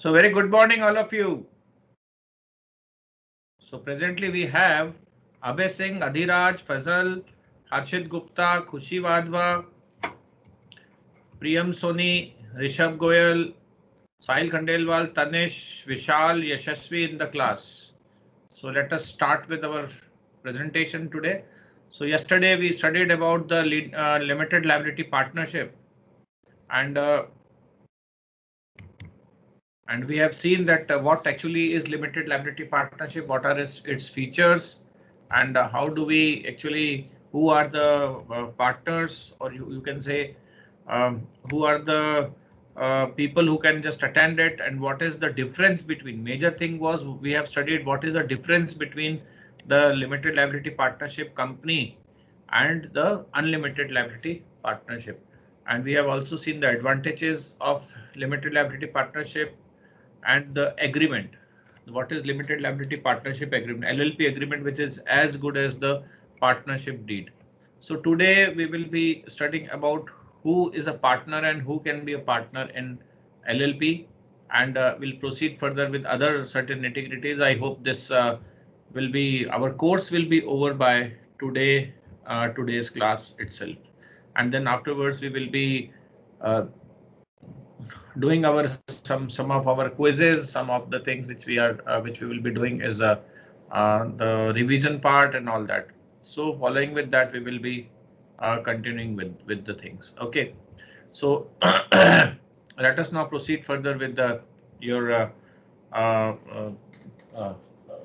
So very good morning, all of you. So presently we have Abhay Singh, Adhiraj, Fazal, Harshit Gupta, Khushi Wadhwa, Priyam Soni, Rishabh Goyal, Sahil Khandelwal, Tanish, Vishal, Yashasvi in the class. So let us start with our presentation today. So yesterday we studied about the limited liability partnership, and we have seen that what actually is limited liability partnership, what are its features, and how do we actually, who are the partners, or you can say who are the people who can just attend it, and what is the difference between, major thing was we have studied what is the difference between the limited liability partnership company and the unlimited liability partnership. And we have also seen the advantages of limited liability partnership and the agreement. What is limited liability partnership agreement? LLP agreement, which is as good as the partnership deed. So today we will be studying about who is a partner and who can be a partner in LLP, and we'll proceed further with other certain nitty-gritties. I hope this will be, our course will be over by today's class itself, and then afterwards we will be doing our some of our quizzes. Some of the things which we will be doing is the revision part and all that. So following with that, we will be continuing with the things. Okay, so let us now proceed further with the your uh, uh, uh,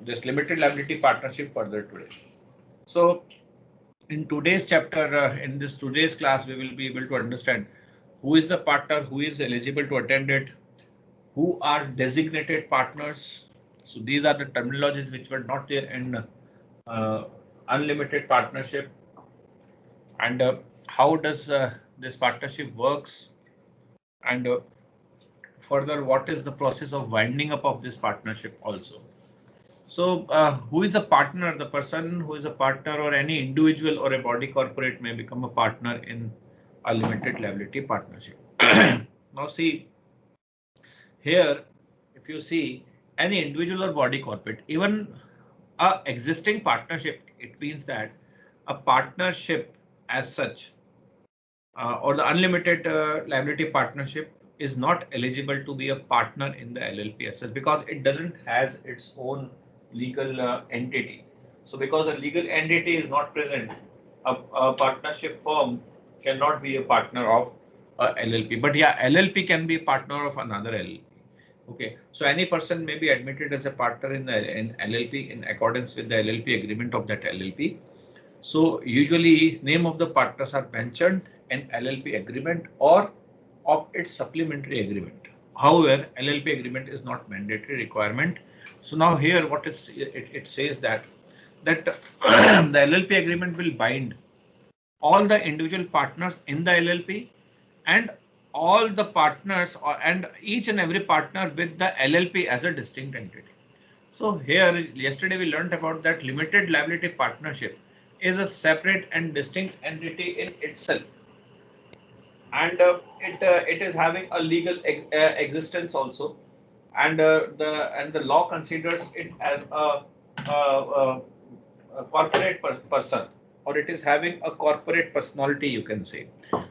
this limited liability partnership further today. So in today's chapter, in this today's class, we will be able to understand who is the partner, who is eligible to attend it, who are designated partners. So these are the terminologies which were not there in unlimited partnership, and how does this partnership works, and further what is the process of winding up of this partnership also. So who is a partner? The person who is a partner, or any individual or a body corporate, may become a partner in a limited liability partnership. Now see, here, if you see any individual or body corporate, even a existing partnership, it means that a partnership as such, or the unlimited liability partnership, is not eligible to be a partner in the LLP as such, because it doesn't has its own legal entity. So because a legal entity is not present, a partnership firm cannot be a partner of a LLP. But yeah, LLP can be a partner of another LLP. Okay, so any person may be admitted as a partner in LLP in accordance with the LLP agreement of that LLP. So usually name of the partners are mentioned in LLP agreement or of its supplementary agreement. However, LLP agreement is not mandatory requirement. So now here what it says that the LLP agreement will bind all the individual partners in the LLP, and all the partners, and each and every partner with the LLP as a distinct entity. So here, yesterday we learned about that limited liability partnership is a separate and distinct entity in itself, and it is having a legal existence also, and the law considers it as a corporate person, or it is having a corporate personality, you can say.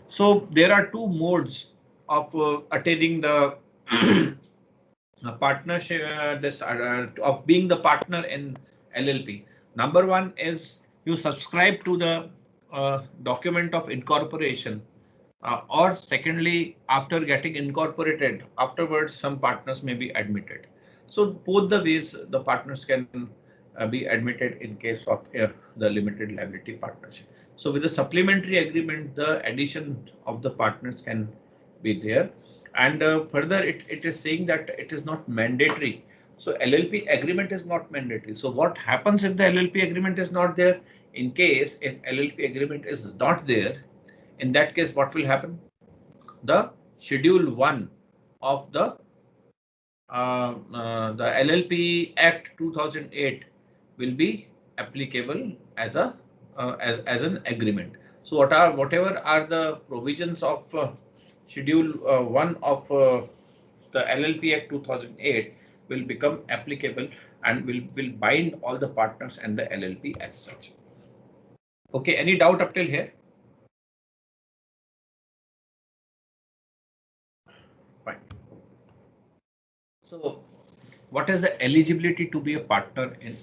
So there are two modes of attaining the partnership, of being the partner in LLP. Number one is you subscribe to the document of incorporation, or secondly, after getting incorporated, afterwards some partners may be admitted. So both the ways the partners can be admitted in case of the limited liability partnership. So with the supplementary agreement, the addition of the partners can be there, and further it is saying that it is not mandatory. So LLP agreement is not mandatory. So what happens if the LLP agreement is not there? In case if LLP agreement is not there, in that case, what will happen? The Schedule 1 of the LLP Act 2008 will be applicable as a as an agreement. So whatever are the provisions of Schedule 1 of the LLP Act 2008 will become applicable and will bind all the partners and the LLP as such. Okay, any doubt up till here? Fine. So what is the eligibility to be a partner in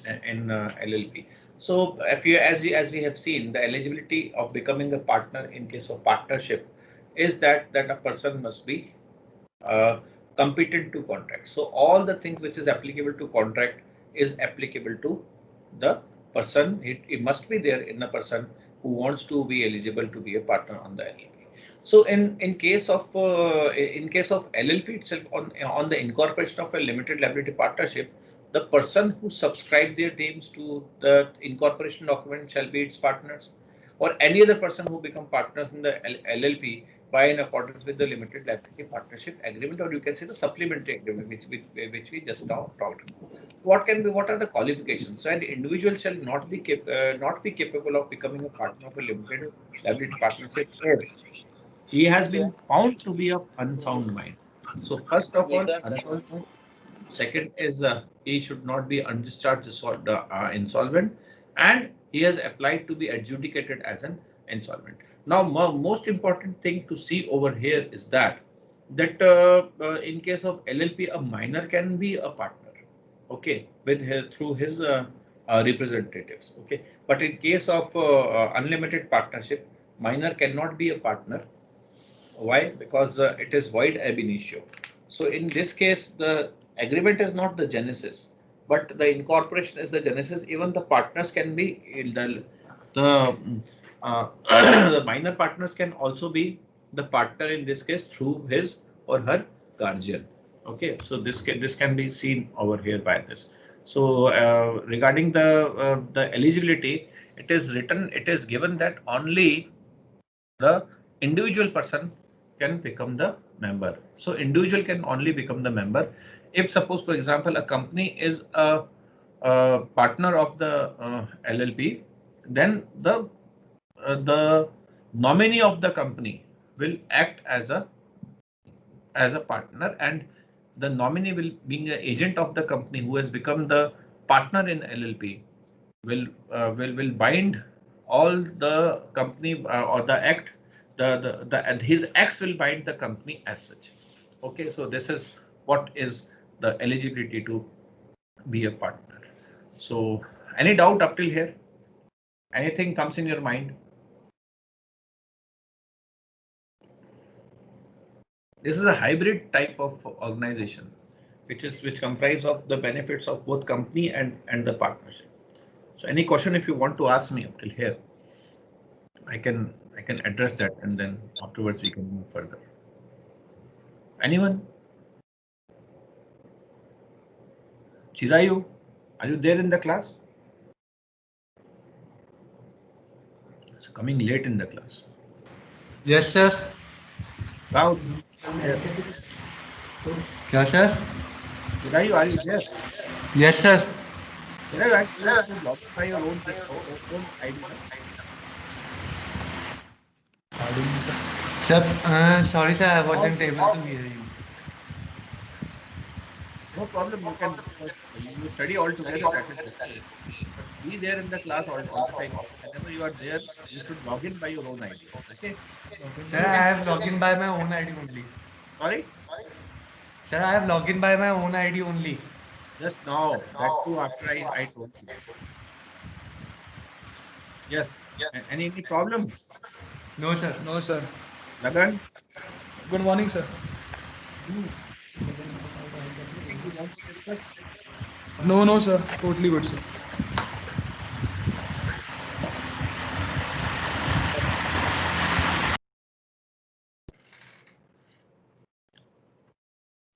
LLP? So if you as we have seen, the eligibility of becoming a partner in case of partnership is that a person must be competent to contract. So all the things which is applicable to contract is applicable to the person. It must be there in the person who wants to be eligible to be a partner on the LLP. So in case of LLP itself, on the incorporation of a limited liability partnership, the person who subscribed their names to the incorporation document shall be its partners, or any other person who become partners in the LLP by in accordance with the limited liability partnership agreement, or you can say the supplementary agreement which we just now talked about. What are the qualifications? So an individual shall not be capable of becoming a partner of a limited liability partnership if he has been found to be of unsound mind. So first of all, unsound mind. Second is he should not be undischarged insolvent, and he has applied to be adjudicated as an insolvent. Now, most important thing to see over here is that in case of LLP, a minor can be a partner, okay, with through his representatives, okay. But in case of unlimited partnership, minor cannot be a partner. Why? Because it is void ab initio. So in this case, the agreement is not the genesis, but the incorporation is the genesis. Even the partners can be the minor partners can also be the partner in this case through his or her guardian. Okay, so this can be seen over here by this. So regarding the eligibility, it is given that only the individual person can become the member. So individual can only become the member if, suppose, for example, a company is a partner of the LLP, then the nominee of the company will act as a partner, and the nominee will, being an agent of the company who has become the partner in LLP, will bind all the company or the act, and his acts will bind the company as such. Okay, so this is what is the eligibility to be a partner. So any doubt up till here? Anything comes in your mind? This is a hybrid type of organization, which comprise of the benefits of both company and the partnership. So any question if you want to ask me up till here, I can address that, and then afterwards we can move further. Anyone? Chirayu, are you there in the class? It's coming late in the class. Yes, sir. Raul, Yes, sir. Chirayu, are you there? Yes, sir. Chirayu, actually you should log in by your own ID. No? Sir, sorry, sir, I wasn't able to hear you. No problem. You can you study all together. That is okay. But be there in the class all the time. Whenever you are there, you should log in by your own ID. Okay. Sir, You I can. have logged in by my own ID only. Sorry. Sir, I have logged in by my own ID only. Just now. That too after I told you. Yes. Any problem? No, sir. No, sir. Lagan? Good morning, sir. Hmm. Anything you want to discuss? No, no, sir. Totally good, sir.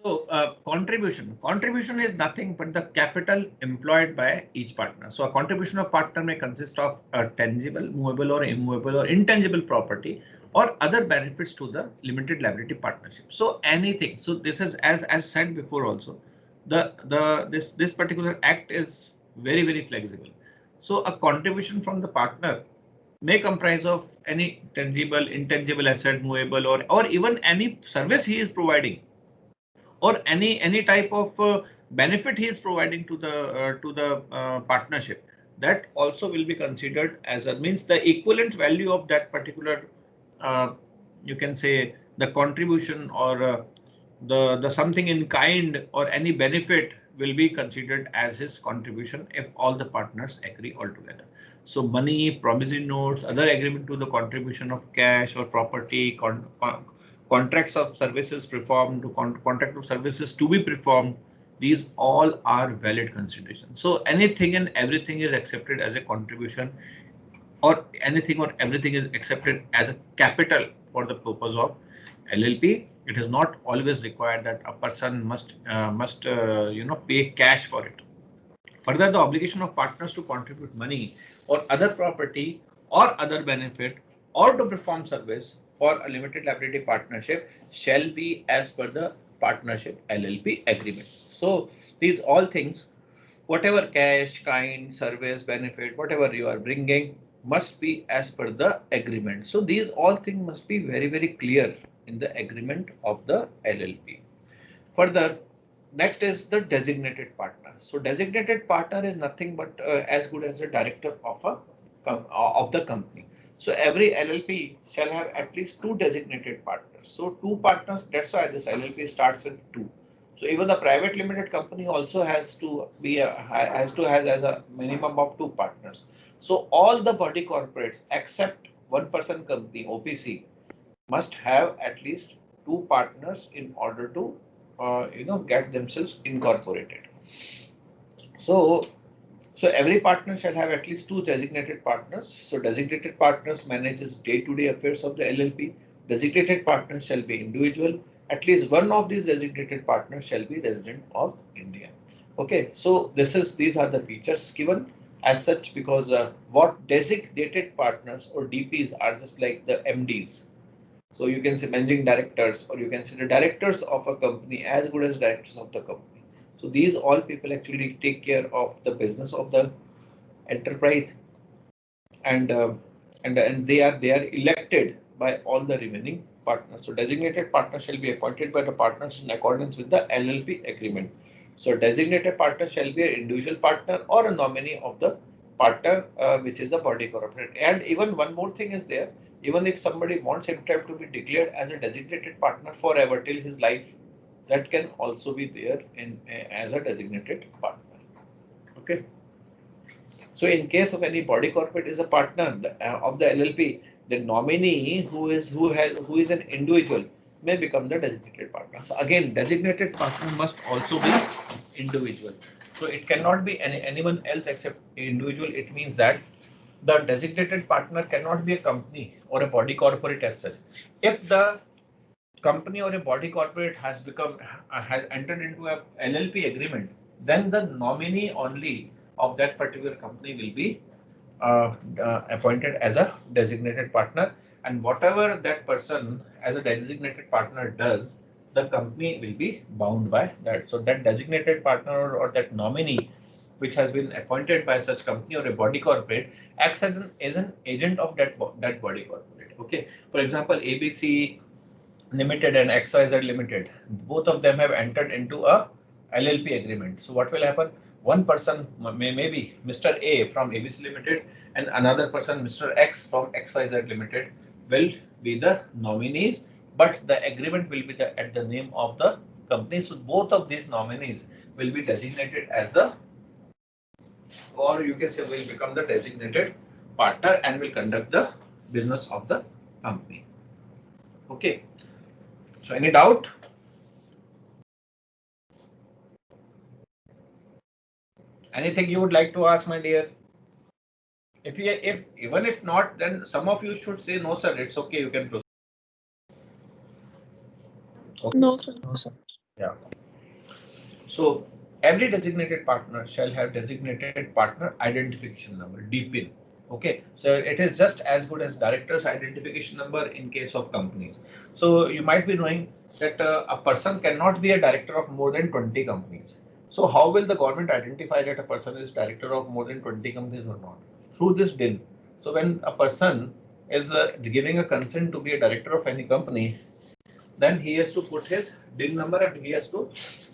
So contribution is nothing but the capital employed by each partner. So a contribution of partner may consist of a tangible, movable or immovable or intangible property or other benefits to the limited liability partnership. So anything. So this is as said before also. This particular act is very flexible. So a contribution from the partner may comprise of any tangible, intangible asset, movable or even any service he is providing, or any type of benefit he is providing to the partnership, that also will be considered as a means the equivalent value of that particular uh, you can say the contribution or the something in kind or any benefit will be considered as his contribution if all the partners agree altogether. So money, promissory notes, other agreement to the contribution of cash or property, contracts of services performed, contract of services to be performed, these all are valid considerations. So anything and everything is accepted as a contribution, or anything or everything is accepted as a capital for the purpose of LLP. It is not always required that a person must pay cash for it. Further, the obligation of partners to contribute money or other property or other benefit or to perform service for a limited liability partnership shall be as per the partnership LLP agreement. So these all things, whatever cash, kind, service, benefit, whatever you are bringing must be as per the agreement. So these all things must be very, very clear in the agreement of the LLP. Further, next is the designated partner. So designated partner is nothing but as good as a director of of the company. So every LLP shall have at least two designated partners. So two partners. That's why this LLP starts with two. So even the private limited company also has to be has as a minimum of two partners. So all the body corporates except one person company OPC must have at least two partners in order to get themselves incorporated. So every partner shall have at least two designated partners. So designated partners manages day-to-day affairs of the LLP. Designated partners shall be individual. At least one of these designated partners shall be resident of India. Okay, so these are the features given as such, because what designated partners or DPs are just like the MDs. So you can say managing directors, or you can say the directors of a company as good as directors of the company. So these all people actually take care of the business of the enterprise, and they are elected by all the remaining partners. So designated partner shall be appointed by the partners in accordance with the LLP agreement. So designated partner shall be an individual partner or a nominee of the partner, which is the body corporate. And even one more thing is there. Even if somebody wants himself to be declared as a designated partner forever till his life, that can also be there in as a designated partner. Okay. So in case of any body corporate is a partner of the LLP, the nominee who is an individual may become the designated partner. So again, designated partner must also be individual. So it cannot be anyone else except individual. It means that the designated partner cannot be a company or a body corporate as such. If the company or a body corporate has entered into a LLP agreement, then the nominee only of that particular company will be appointed as a designated partner, and whatever that person as a designated partner does, the company will be bound by that. So that designated partner or that nominee which has been appointed by such company or a body corporate acts as an agent of that body corporate. Okay, for example, ABC Limited and XYZ Limited, both of them have entered into a LLP agreement. So what will happen? One person maybe Mr. A from ABC Limited and another person Mr. X from XYZ Limited will be the nominees, but the agreement will be at the name of the company. So both of these nominees will be designated as the, or you can say will become the designated partner and will conduct the business of the company. Okay. So any doubt? Anything you would like to ask, my dear? If even if not, then some of you should say no, sir. It's okay. You can proceed. Okay. No, sir. No, sir. Yeah. So every designated partner shall have designated partner identification number (DPIN). Okay. So it is just as good as director's identification number in case of companies. So you might be knowing that a person cannot be a director of more than 20 companies. So how will the government identify that a person is director of more than 20 companies or not? Through this DIN. So when a person is giving a consent to be a director of any company, then he has to put his DIN number and he has to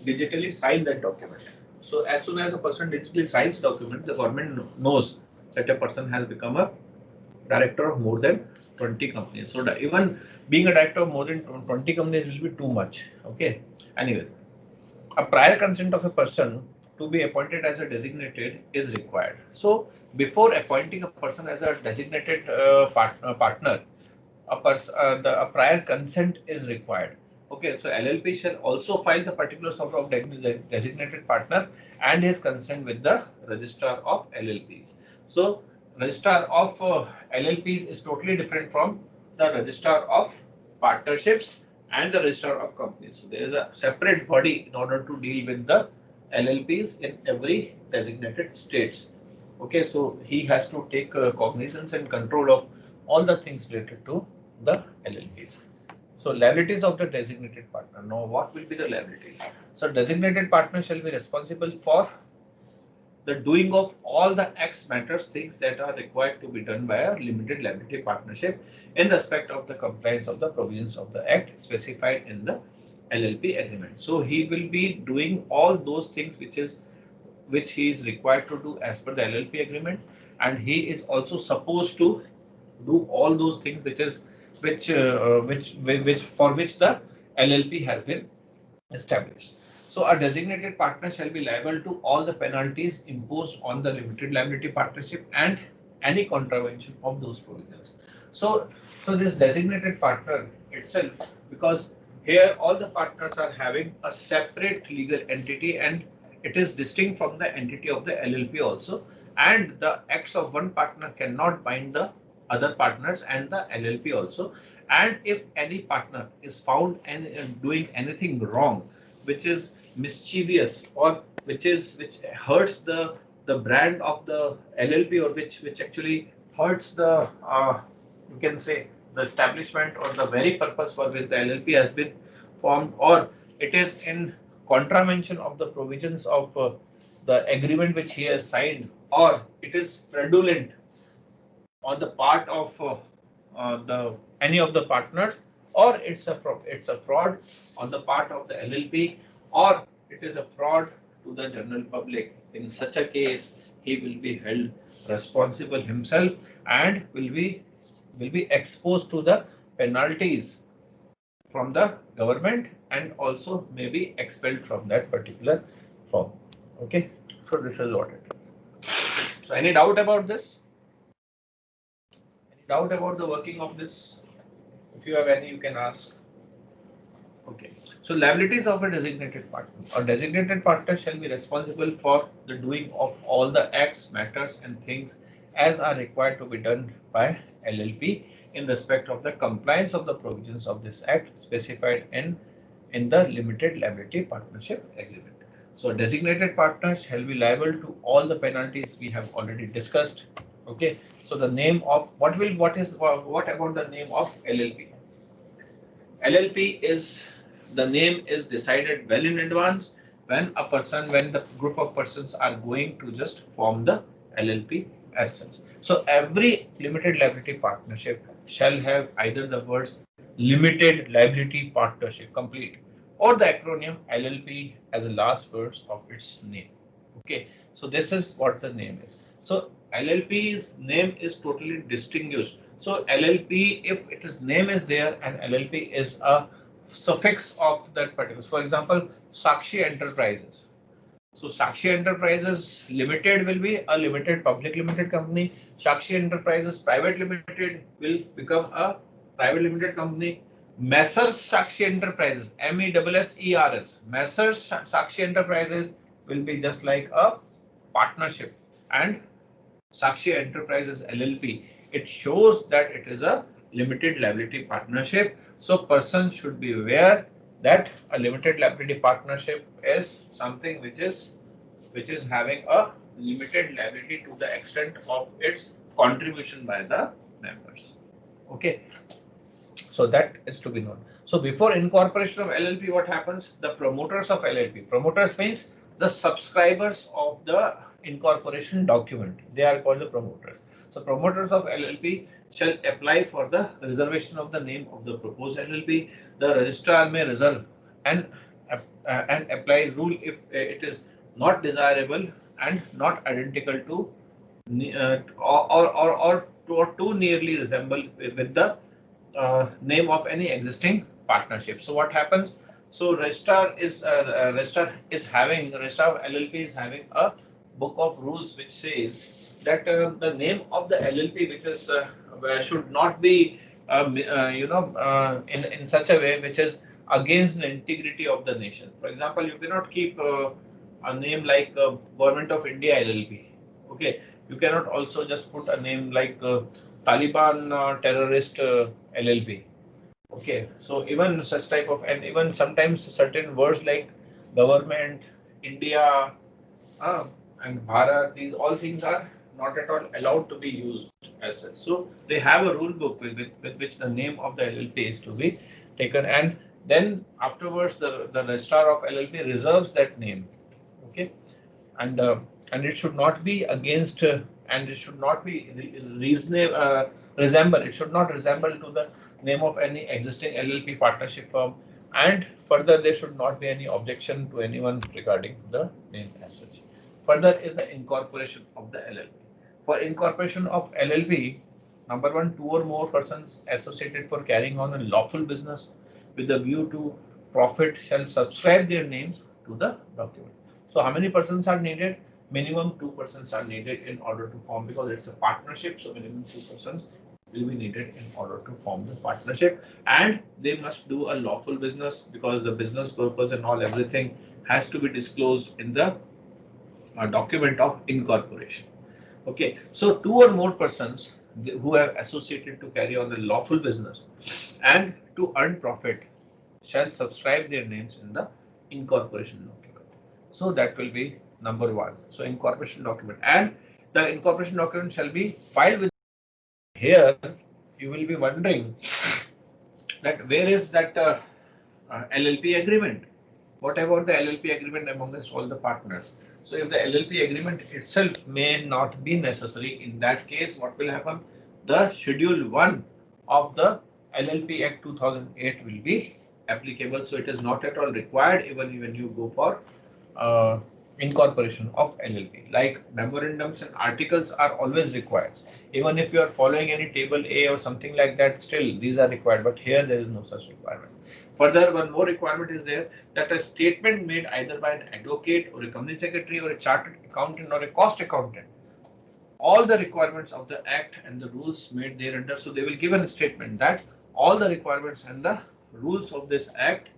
digitally sign that document. So as soon as a person digitally signs document, the government knows that a person has become a director of more than 20 companies. So that even being a director of more than 20 companies will be too much. Okay. Anyways, a prior consent of a person to be appointed as a designated is required. So before appointing a person as a designated partner, a prior consent is required. Okay, so LLP shall also file the particulars of designated partner and his consent with the registrar of LLPs. So registrar of LLPs is totally different from the registrar of partnerships and the registrar of companies. So there is a separate body in order to deal with the LLPs in every designated states. Okay, so he has to take cognizance and control of all the things related to the LLPs. So liabilities of the designated partner. Now, what will be the liabilities? So designated partner shall be responsible for the doing of all the X matters things that are required to be done by a limited liability partnership in respect of the compliance of the provisions of the Act specified in the LLP agreement. So he will be doing all those things which he is required to do as per the LLP agreement, and he is also supposed to do all those things which for which the LLP has been established. So a designated partner shall be liable to all the penalties imposed on the limited liability partnership and any contravention of those provisions. So, so this designated partner itself, because here all the partners are having a separate legal entity and it is distinct from the entity of the LLP also, and the acts of one partner cannot bind the other partners and the LLP also. And if any partner is found doing anything wrong, which is mischievous or which hurts the brand of the LLP, or which actually hurts the you can say the establishment or the very purpose for which the LLP has been formed, or it is in contravention of the provisions of the agreement which he has signed, or it is fraudulent on the part of the any of the partners, or it's a fraud on the part of the LLP, or it is a fraud to the general public. In such a case, he will be held responsible himself and will be exposed to the penalties from the government and also may be expelled from that particular firm. Okay, so this is what it is. So any doubt about this? Any doubt about the working of this? If you have any, you can ask. Okay. So liabilities of a designated partner. A designated partner shall be responsible for the doing of all the acts, matters, and things as are required to be done by LLP in respect of the compliance of the provisions of this act specified in the limited liability partnership agreement. So designated partners shall be liable to all the penalties we have already discussed. Okay. So the name of what about the name of LLP? LLP is the name is decided well in advance when the group of persons are going to just form the LLP as such. So every limited liability partnership shall have either the words limited liability partnership complete or the acronym LLP as the last words of its name. Okay, so this is what the name is. So LLP's name is totally distinguished. So LLP, if its name is there and LLP is a suffix of that particular, for example, Sakshi Enterprises. So Sakshi Enterprises Limited will be a limited public limited company. Sakshi Enterprises Private Limited will become a private limited company. Messrs Sakshi Enterprises, MESSERS, Messrs Sakshi Enterprises will be just like a partnership, and Sakshi Enterprises LLP, it shows that it is a limited liability partnership. So person should be aware that a limited liability partnership is something which is having a limited liability to the extent of its contribution by the members. Okay. So that is to be known. So before incorporation of LLP, what happens? The promoters of LLP. Promoters means the subscribers of the incorporation document. They are called the promoters. So promoters of LLP shall apply for the reservation of the name of the proposed LLP. The registrar may reserve and apply rule if it is not desirable and not identical to or too nearly resemble with the name of any existing partnership. So what happens? So registrar of LLP is having a book of rules which says that the name of the LLP which is should not be in such a way which is against the integrity of the nation. For example, you cannot keep a name like Government of India LLP. Okay, you cannot also just put a name like Taliban terrorist LLP. Okay, so even such type of, and even sometimes certain words like government, India, uh, and Bharat, these all things are not at all allowed to be used as such. So they have a rule book with which the name of the LLP is to be taken, and then afterwards the registrar of LLP reserves that name. Okay, and it should not be against and it should not be reasonable resemble it should not resemble to the name of any existing LLP partnership firm, and further there should not be any objection to anyone regarding the name as such. Further is the incorporation of the LLP. For incorporation of LLP, number one, two or more persons associated for carrying on a lawful business with a view to profit shall subscribe their names to the document. So how many persons are needed? Minimum two persons are needed in order to form, because it's a partnership. So minimum two persons will be needed in order to form the partnership, and they must do a lawful business because the business purpose and all everything has to be disclosed in the document of incorporation. Okay, so two or more persons who have associated to carry on the lawful business and to earn profit shall subscribe their names in the incorporation document. So that will be number one. So incorporation document, and the incorporation document shall be filed with. Here you will be wondering that where is that LLP agreement? What about the LLP agreement amongst all the partners? So if the LLP agreement itself may not be necessary, in that case, what will happen? The Schedule 1 of the LLP Act 2008 will be applicable. So it is not at all required even when you go for incorporation of LLP. Like memorandums and articles are always required. Even if you are following any table A or something like that, still these are required. But here there is no such requirement. Further, one more requirement is there that a statement made either by an advocate or a company secretary or a chartered accountant or a cost accountant, all the requirements of the act and the rules made thereunder. So they will give a statement that all the requirements and the rules of this act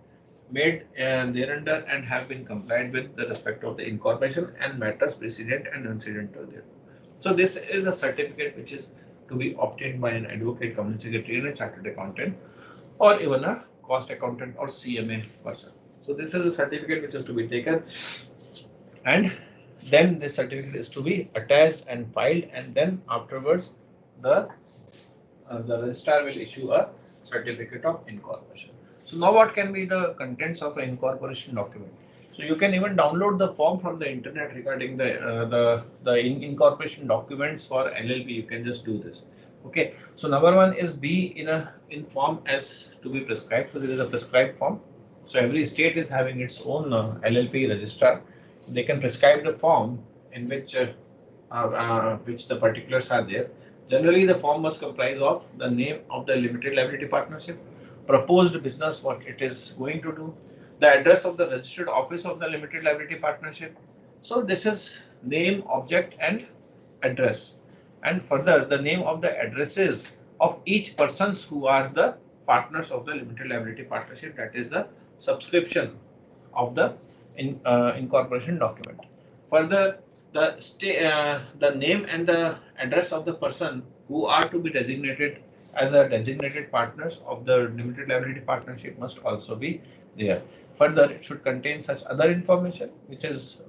made thereunder and have been complied with the respect of the incorporation and matters precedent and incidental there. So this is a certificate which is to be obtained by an advocate, company secretary, and a chartered accountant, or even a cost accountant or CMA person. So this is a certificate which is to be taken, and then this certificate is to be attached and filed, and then afterwards the registrar will issue a certificate of incorporation. So now what can be the contents of an incorporation document? So you can even download the form from the internet regarding the incorporation documents for LLP. You can just do this. Okay. So number one is be in form as to be prescribed. So there is a prescribed form. So every state is having its own LLP registrar. They can prescribe the form in which the particulars are there. Generally, the form must comprise of the name of the limited liability partnership, proposed business, what it is going to do, the address of the registered office of the limited liability partnership. So this is name, object, and address. And further, the name of the addresses of each persons who are the partners of the limited liability partnership. That is the subscription of the incorporation document. Further, the name and the address of the person who are to be designated as a designated partners of the limited liability partnership must also be there. Further, it should contain such other information which is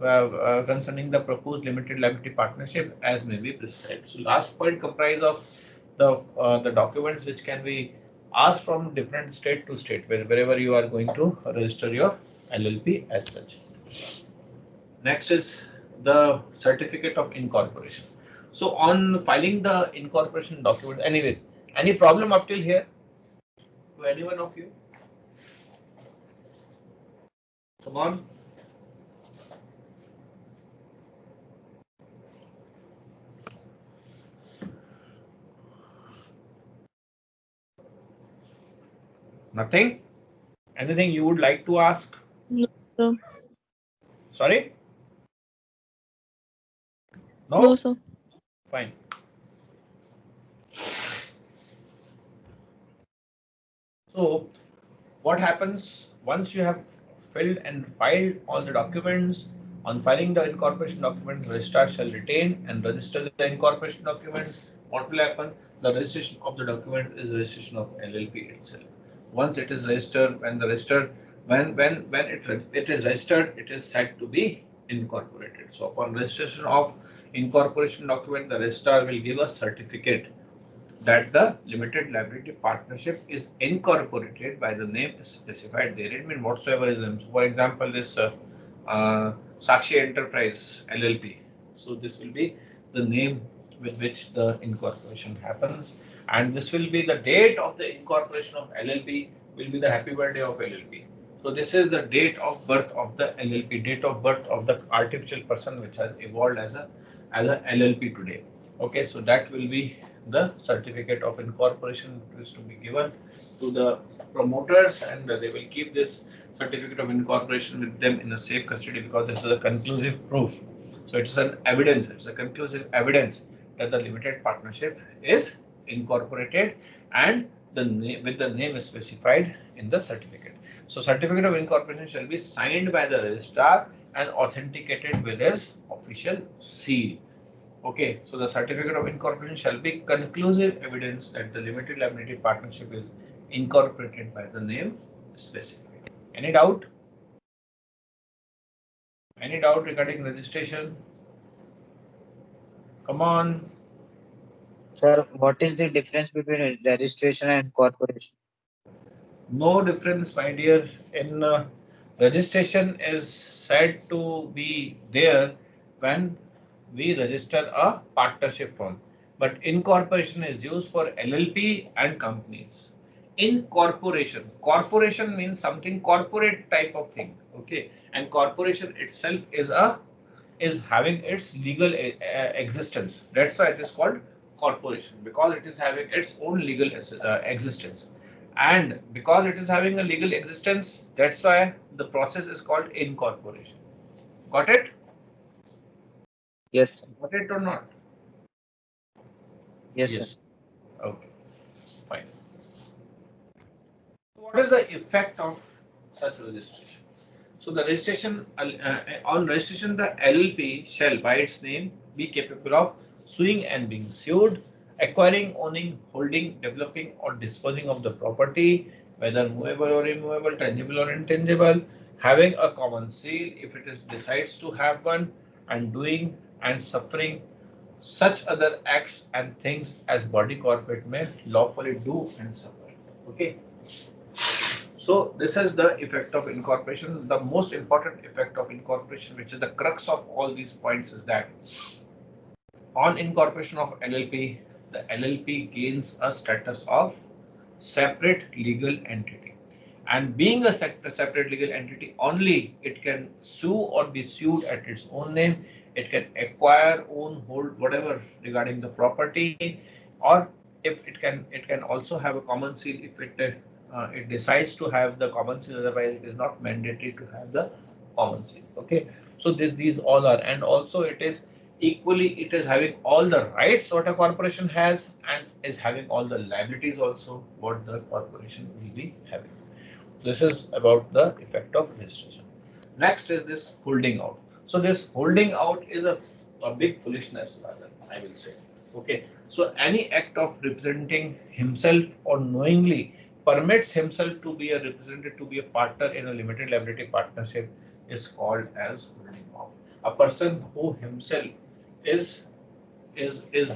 concerning the proposed limited liability partnership as may be prescribed. So last point comprise of the documents which can be asked from different state to state wherever you are going to register your LLP as such. Next is the certificate of incorporation. So on filing the incorporation document, anyways, Any problem up till here to any one of you? Come on. Nothing? Anything you would like to ask? No, sir. Sorry? No? No, sir. Fine. So what happens once you have filled and filed all the documents? On filing the incorporation document, registrar shall retain and register the incorporation documents. What will happen? The registration of the document is registration of LLP itself. Once it is registered, when the registered, when it is registered, it is said to be incorporated. So upon registration of incorporation document, the registrar will give a certificate that the limited liability partnership is incorporated by the name specified therein, mean whatsoever is in. So for example, this Sakshi Enterprise LLP. So this will be the name with which the incorporation happens, and this will be the date of the incorporation of LLP will be the happy birthday of LLP. So this is the date of birth of the LLP, date of birth of the artificial person which has evolved as a LLP today. Okay, so that will be the certificate of incorporation is to be given to the promoters, and they will keep this certificate of incorporation with them in a safe custody because this is a conclusive proof. So it is an evidence, it's a conclusive evidence that the limited partnership is incorporated and with the name is specified in the certificate. So certificate of incorporation shall be signed by the registrar and authenticated with his official seal. Okay, so the certificate of incorporation shall be conclusive evidence that the limited liability partnership is incorporated by the name specified. Any doubt? Any doubt regarding registration? Come on. Sir, what is the difference between registration and incorporation? No difference, my dear. In registration is said to be there when we register a partnership firm, but incorporation is used for LLP and companies. Incorporation, corporation means something corporate type of thing. Okay, and corporation itself is having its legal existence. That's why it is called corporation, because it is having its own legal existence. And because it is having a legal existence, that's why the process is called incorporation. Got it? Yes, sir. Got it or not? Yes, sir. Okay, fine. What is the effect of such registration? So the registration, on registration, the LLP shall by its name be capable of suing and being sued, acquiring, owning, holding, developing or disposing of the property, whether movable or immovable, tangible or intangible, having a common seal if it is decides to have one, and doing and suffering such other acts and things as body corporate may lawfully do and suffer. Okay. So this is the effect of incorporation. The most important effect of incorporation, which is the crux of all these points, is that on incorporation of LLP, the LLP gains a status of separate legal entity. And being a separate legal entity, only it can sue or be sued at its own name. It can acquire, own, hold, whatever regarding the property, or if it can also have a common seal if it decides to have the common seal. Otherwise, it is not mandatory to have the common seal. Okay, so these all are, and also it is equally, it is having all the rights what a corporation has and is having all the liabilities also what the corporation will be having. This is about the effect of registration. Next is this holding out. So this holding out is a big foolishness, rather, I will say. Okay. So any act of representing himself or knowingly permits himself to be a representative, to be a partner in a limited liability partnership is called as holding out. A person who himself is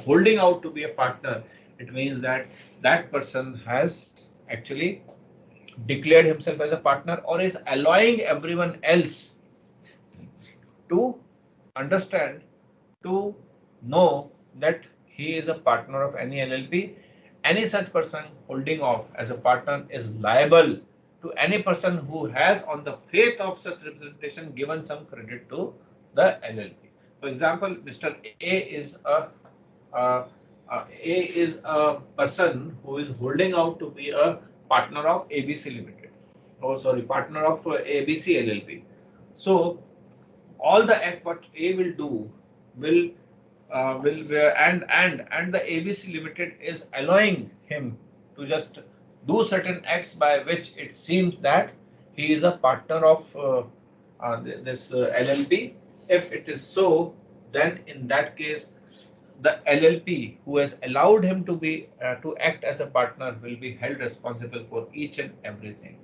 holding out to be a partner, it means that that person has actually declared himself as a partner or is allowing everyone else to understand, to know that he is a partner of any LLP, any such person holding off as a partner is liable to any person who has, on the faith of such representation, given some credit to the LLP. For example, Mr. A is a person who is holding out to be a partner of ABC Limited. Oh, sorry, partner of ABC LLP. So all the act what A will do will and the ABC Limited is allowing him to just do certain acts by which it seems that he is a partner of this LLP. If it is so, then in that case, the LLP who has allowed him to be to act as a partner will be held responsible for each and everything.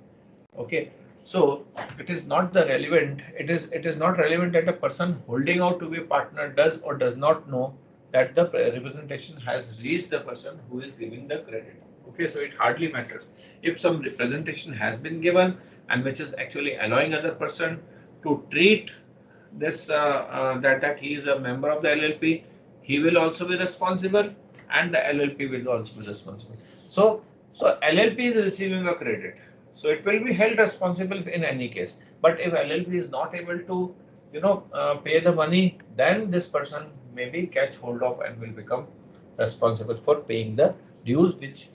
Okay, so it is not the relevant. It is not relevant that a person holding out to be a partner does or does not know that the representation has reached the person who is giving the credit. Okay, so it hardly matters if some representation has been given and which is actually allowing other person to treat this that he is a member of the LLP. He will also be responsible, and the LLP will also be responsible. So LLP is receiving a credit, so it will be held responsible in any case. But if LLP is not able to, pay the money, then this person may be catch hold of and will become responsible for paying the dues which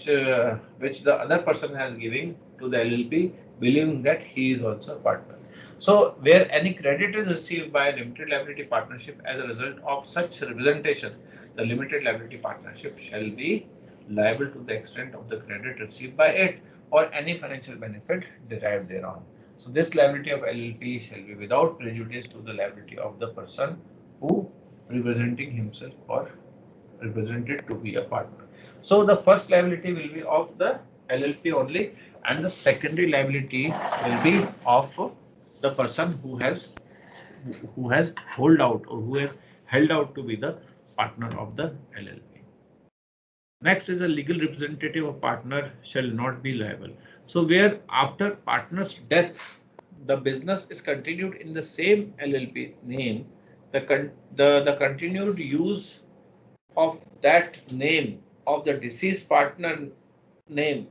the other person has given to the LLP, believing that he is also a partner. So where any credit is received by a limited liability partnership as a result of such representation, the limited liability partnership shall be liable to the extent of the credit received by it or any financial benefit derived thereon. So this liability of LLP shall be without prejudice to the liability of the person who representing himself or represented to be a partner. So the first liability will be of the LLP only, and the secondary liability will be of the person who has hold out or who has held out to be the partner of the LLP. Next is a legal representative of partner shall not be liable. So where after partner's death, the business is continued in the same LLP name, the continued use of that name of the deceased partner name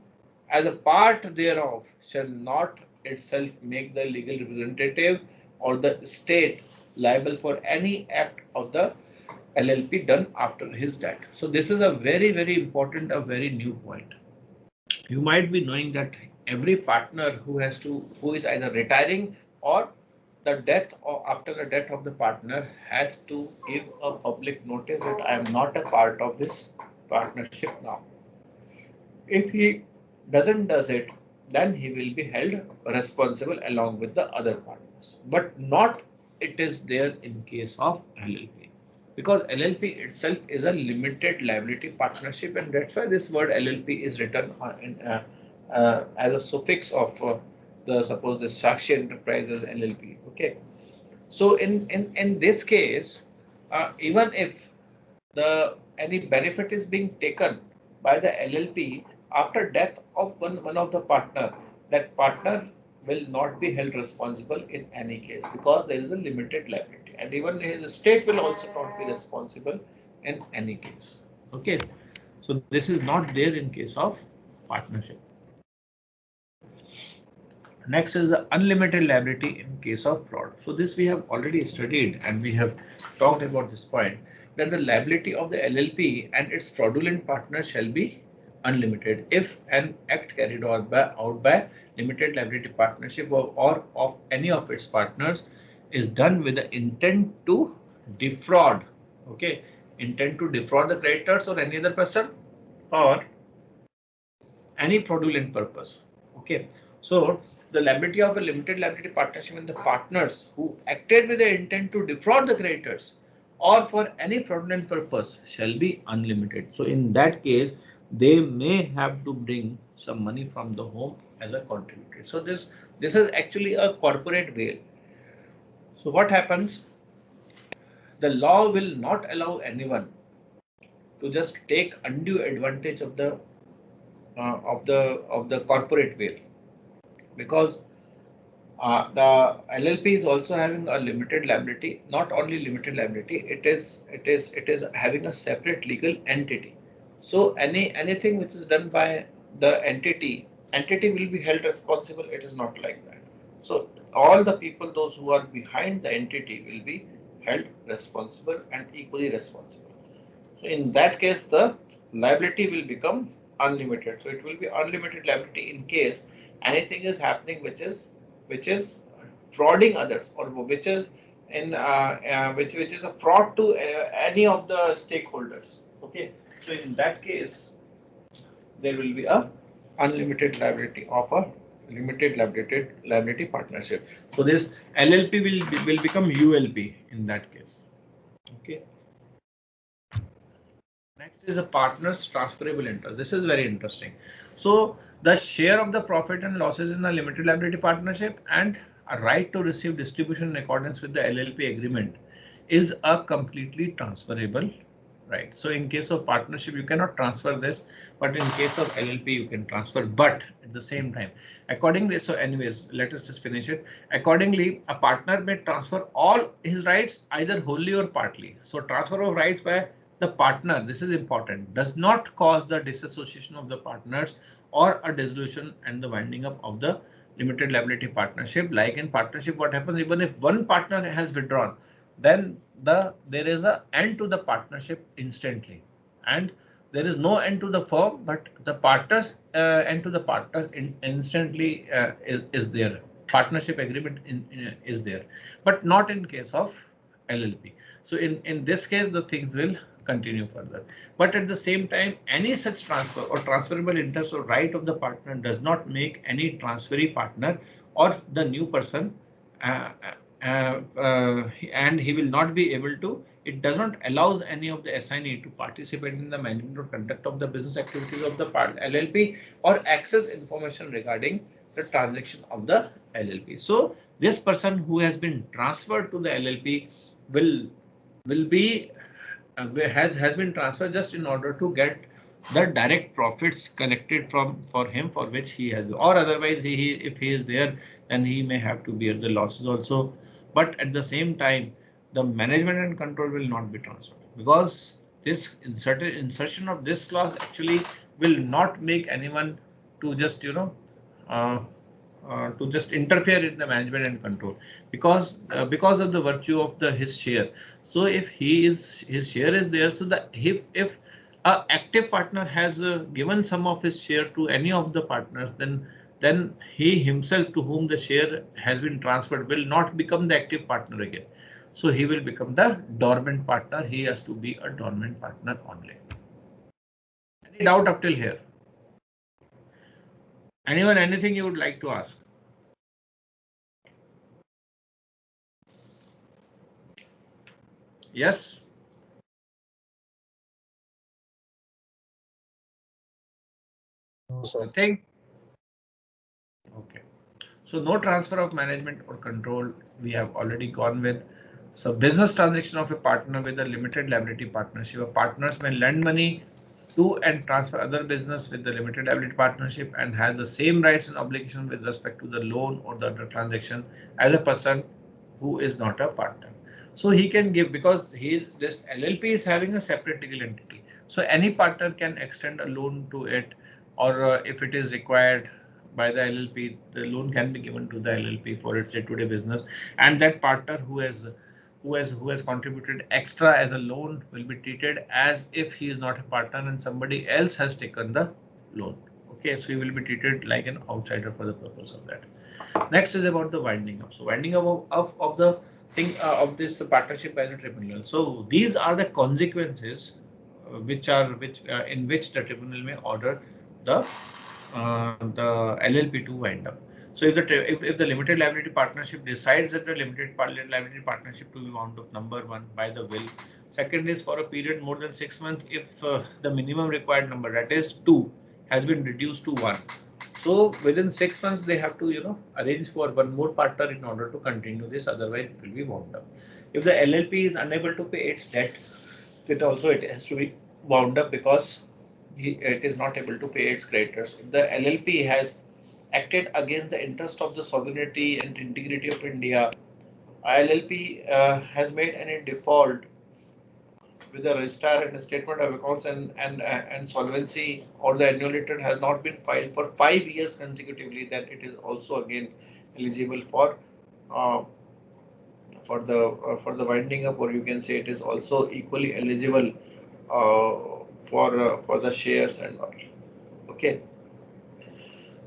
as a part thereof shall not itself make the legal representative or the state liable for any act of the LLP done after his death. So this is a very, very important, a very new point. You might be knowing that every partner who is either retiring or the death or after the death of the partner has to give a public notice that I am not a part of this partnership now. If he doesn't does it, then he will be held responsible along with the other partners. But not it is there in case of LLP. Because LLP itself is a limited liability partnership, and that's why this word LLP is written as a suffix of suppose the Sakshi Enterprises LLP. Okay. So in this case, even if the any benefit is being taken by the LLP after death of one of the partner, that partner will not be held responsible in any case because there is a limited liability, and even his state will also not be responsible in any case. Okay, so this is not there in case of partnership. Next is the unlimited liability in case of fraud. So this we have already studied and we have talked about this point, that the liability of the LLP and its fraudulent partner shall be unlimited if an act carried out by limited liability partnership or of any of its partners is done with the intent to defraud. Okay, intent to defraud the creditors or any other person or any fraudulent purpose. Okay, so the liability of a limited liability partnership and the partners who acted with the intent to defraud the creditors or for any fraudulent purpose shall be unlimited. So in that case, they may have to bring some money from the home as a contributor. So this is actually a corporate bail. So what happens? The law will not allow anyone to just take undue advantage of the corporate bail, because the LLP is also having a limited liability. Not only limited liability, it is having a separate legal entity. So anything which is done by the entity will be held responsible. It is not like that. So all the people, those who are behind the entity, will be held responsible and equally responsible. So in that case, the liability will become unlimited. So it will be unlimited liability in case anything is happening which is frauding others, or which is which is a fraud to any of the stakeholders. Okay. So in that case, there will be a unlimited liability of a limited liability partnership. So this LLP will become ULP in that case. Okay. Next is a partner's transferable interest. This is very interesting. So the share of the profit and losses in the limited liability partnership and a right to receive distribution in accordance with the LLP agreement is a completely transferable right. So in case of partnership, you cannot transfer this, but in case of LLP, you can transfer. But at the same time, accordingly, so anyways, let us just finish it. Accordingly, a partner may transfer all his rights either wholly or partly. So transfer of rights by the partner, this is important, does not cause the disassociation of the partners or a dissolution and the winding up of the limited liability partnership. Like in partnership, what happens even if one partner has withdrawn, then there is a end to the partnership instantly, and there is no end to the firm, but the partners end to the partner instantly is there. Partnership agreement is there, but not in case of LLP. So in this case, the things will continue further. But at the same time, any such transfer or transferable interest or right of the partner does not make any transferee partner or the new person uh, and he will not be able to, it doesn't allow any of the assignee to participate in the management or conduct of the business activities of the LLP or access information regarding the transaction of the LLP. So this person who has been transferred to the LLP will be has been transferred just in order to get the direct profits collected from for him, for which he has, or otherwise he if he is there, then he may have to bear the losses also. But at the same time, the management and control will not be transferred, because this insertion of this clause actually will not make anyone to just uh, to just interfere in the management and control, because of the virtue of the his share. So if his share is there, so that if a active partner has given some of his share to any of the partners, then he himself to whom the share has been transferred will not become the active partner again. So he will become the dormant partner. He has to be a dormant partner only. Any doubt up till here? Anyone, anything you would like to ask? Yes. No, sir. Nothing. Okay. So no transfer of management or control, we have already gone with. So business transaction of a partner with a limited liability partnership. A partners may lend money to and transfer other business with the limited liability partnership and has the same rights and obligations with respect to the loan or the other transaction as a person who is not a partner. So he can give, because this LLP is having a separate legal entity. So any partner can extend a loan to it, or if it is required by the LLP, the loan can be given to the LLP for its day-to-day business, and that partner who has contributed extra as a loan will be treated as if he is not a partner and somebody else has taken the loan. Okay, so he will be treated like an outsider for the purpose of that. Next is about the winding up. So winding up of the thing of this partnership by the tribunal. So these are the consequences which in which the tribunal may order the LLP to wind up. So if the limited liability partnership decides that the limited liability partnership to be wound up, number one, by the will. Second is for a period more than 6 months if the minimum required number, that is 2, has been reduced to 1. So within 6 months they have to arrange for one more partner in order to continue this, otherwise it will be wound up. If the LLP is unable to pay its debt, it has to be wound up because it is not able to pay its creditors. If the LLP has acted against the interest of the sovereignty and integrity of India, LLP has made any default with the registrar and the statement of accounts and solvency or the annual return has not been filed for 5 years consecutively, then it is also again eligible uh, for the winding up, or you can say it is also equally eligible for the shares and all. Okay.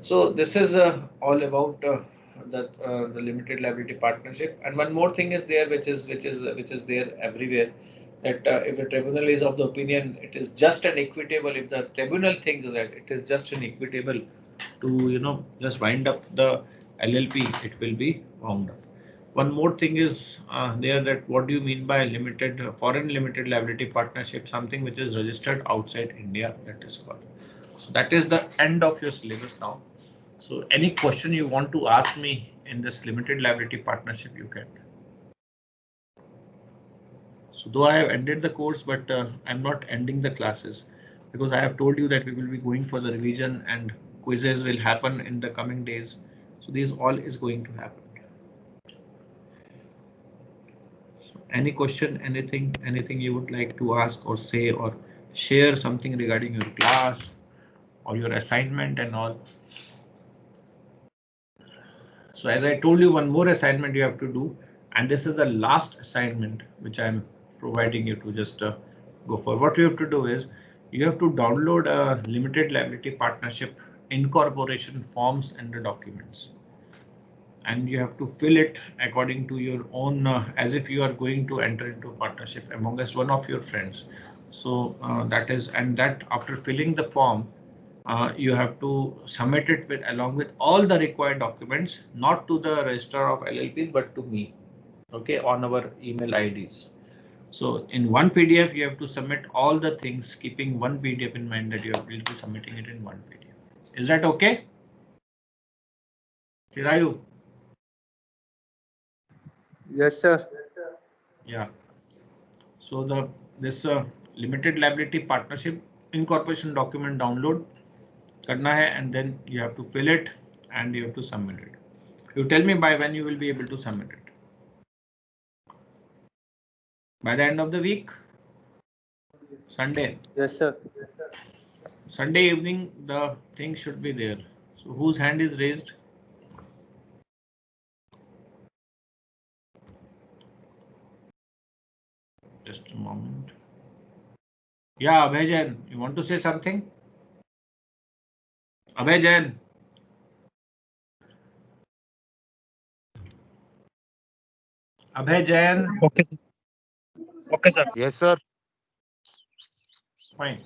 So this is all about the limited liability partnership. And one more thing is there, which is there everywhere, that if the tribunal is of the opinion it is just an equitable, if the tribunal thinks that it is just an equitable to just wind up the LLP, it will be wound up. One more thing is there, that what do you mean by limited foreign limited liability partnership? Something which is registered outside India, that is called. So that is the end of your syllabus now. So any question you want to ask me in this limited liability partnership, you can. So though I have ended the course, but I'm not ending the classes, because I have told you that we will be going for the revision and quizzes will happen in the coming days. So this all is going to happen. So any question, anything you would like to ask or say or share something regarding your class or your assignment and all. So as I told you, one more assignment you have to do, and this is the last assignment which I'm providing you to just go for. What you have to do is you have to download a limited liability partnership incorporation forms and the documents, and you have to fill it according to your own, as if you are going to enter into a partnership amongst one of your friends. So that is, and that after filling the form, you have to submit it with along with all the required documents, not to the registrar of LLPs, but to me, okay, on our email IDs. So in one PDF, you have to submit all the things, keeping one PDF in mind that you will be submitting it in one PDF. Is that okay? Chirayu? Yes, sir. Yeah. So this limited liability partnership incorporation document download करना है, and then you have to fill it and you have to submit it. You tell me by when you will be able to submit it. By the end of the week? Sunday? Yes, sir. Sunday evening the thing should be there. So whose hand is raised? Just a moment. Yeah, Abhay Jain, you want to say something? Abhay Jain. Abhay Jain. Okay. Okay, sir. Yes, sir. Fine.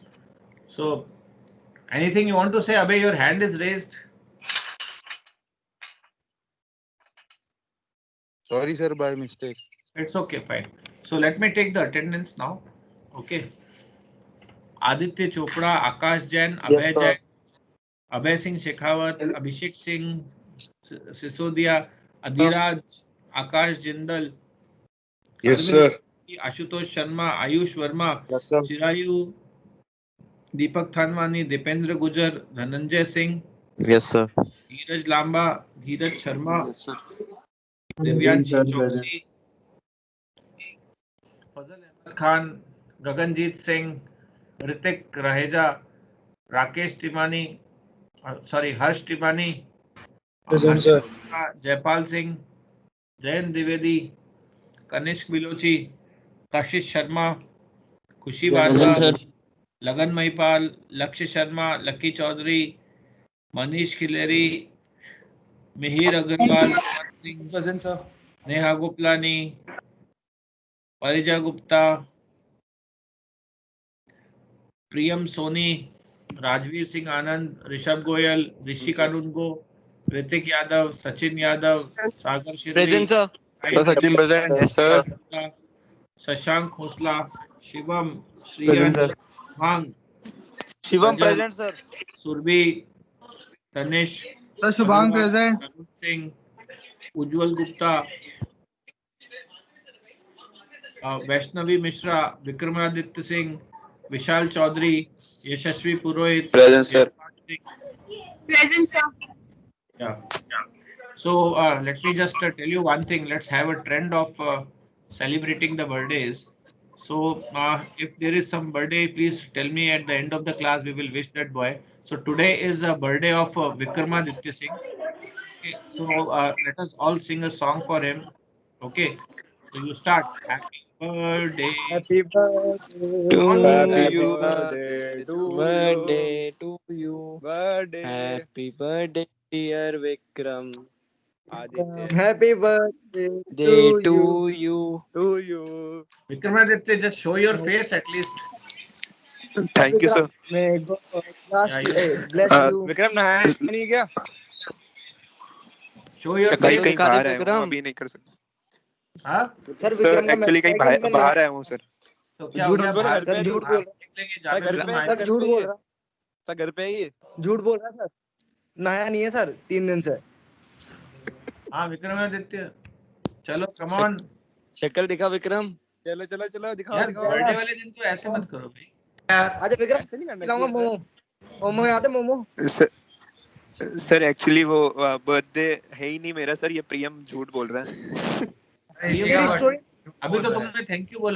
So anything you want to say, Abhay? Your hand is raised. Sorry, sir, by mistake. It's okay, fine. So let me take the attendance now. Okay. Aditya Chopra, Akash Jain, Abhay Jain, Abhay Singh Shekhawat, Abhishek Singh, Sisodia, Adhiraj, Akash Jindal, Yes, Arvind, sir. Ashutosh Sharma, Ayush Verma, Yes, sir. Chirayu, Deepak Thanwani, Dipendra Gujar, Dhananjay Singh, Yes, sir. Dheeraj Lamba, Dheeraj Sharma, Yes, sir. Divyanshi Choksi, Fazal Ahmad Khan, Gaganjeet Singh, Ritik Raheja, Rakesh Timani, Harsh Timani, Present, sir. Jaipal Singh, Jayan Dwivedi, Kanishk Bilochi, Kashish Sharma, Khushi Vasa, Lagan Mahipal, Lakshya Sharma, Lucky Chaudhary, Manish Khileri, Mihir Agarwal, Singh, Present, sir. Neha Goplani, Parija Gupta, Priyam Soni, Rajveer Singh Anand, Rishabh Goyal, Rishi Kanungo, Ritik Yadav, Sachin Yadav, Sagar Shirli, Present, sir. Sachin present. Yes, sir. Shashank Khosla, Shivam, Present, Shriyansh, sir. Bhang, Shivam Rajat, present, sir. Surbhi, Tanish, Sir, Shubhang Madhuraj, present. Tarun Singh, Ujjwal Gupta, Vaishnavi Mishra, Vikramaditya Singh, Vishal Chaudhary, Yashasvi Purohit, Present, sir. Yashpal Singh. Present, sir. Yeah. So let me just tell you one thing. Let's have a trend of celebrating the birthdays. So if there is some birthday, please tell me at the end of the class. We will wish that boy. So today is a birthday of Vikramaditya Singh. Okay, so let us all sing a song for him. Okay, so you start. Happy birthday. Happy birthday. To Happy you. birthday to Birthday to you. birthday. Happy birthday, dear Vikram. Aditya. Happy birthday Day to you. to you. To you. Vikramaditya, just show your face at least. Thank you, sir. May God Yeah, you bless you. Vikram नहाया नहीं क्या? show your कहीं face. कहीं बाहर है हूँ, अभी नहीं कर सकता हाँ, सर सर। एक्चुअली कहीं बाहर आया हूँ सर। तो क्या झूठ हो गया? बोल, बाहर घर पे झूठ बाहर बोल। निकलेंगे, सर, जाने घर से तो पे- नहाए। सर, झूठ बोल रहा सर घर पे ही झूठ बोल रहा सर नहाया नहीं है सर 3 दिन से हाँ विक्रमादित्य, चलो कम ऑन शक्ल दिखा विक्रम। चलो चलो चलो दिखाओ यार, दिखाओ बर्थडे वाले दिन तो ऐसे मत करो भाई। अच्छा विक्रम ऐसे नहीं करना खिलाऊंगा चाहिए मोमो मोमो याद है मोमो सर एक्चुअली वो बर्थडे है ही नहीं मेरा सर, ये प्रियम झूठ बोल रहा है। तेरी स्टोरी अभी तो तुमने थैंक यू बोला।